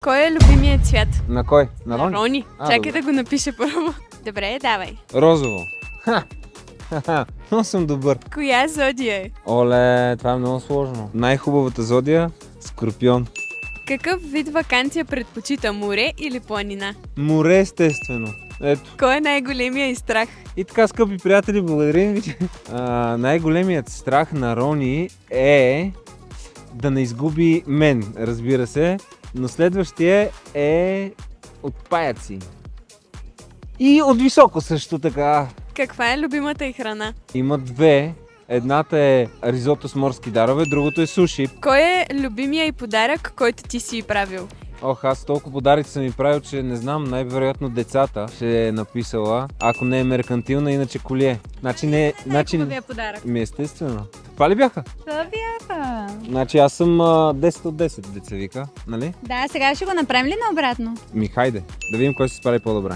Кой е любимият цвят? На кой? На Рони? Рони. Чакай да го напише първо. Добре, давай. Розово. Но съм добър. Коя зодия е? Оле, това е много сложно. Най-хубавата зодия – Скорпион. Какъв вид ваканция предпочита, море или планина? Море, естествено. Ето. Кой е най-големия и страх? И така, скъпи приятели, благодарим ви. Най-големият страх на Рони е да не изгуби мен, разбира се. Но следващия е от паяци. И от високо също така. Каква е любимата й храна? Има две. Едната е ризото с морски дарове, другото е суши. Кой е любимия и подарък, който ти си правил? Ох, аз толкова подаръци съм ми правил, че не знам, най-вероятно децата ще е написала. Ако не е меркантилна, иначе колие. Значи не... Най-хубавия подарък. Естествено. Това ли бяха? Това бяха. Значи аз съм 10 от 10, деца вика, нали? Да, сега ще го направим ли наобратно? Хайде, да видим кой се справи по-добре.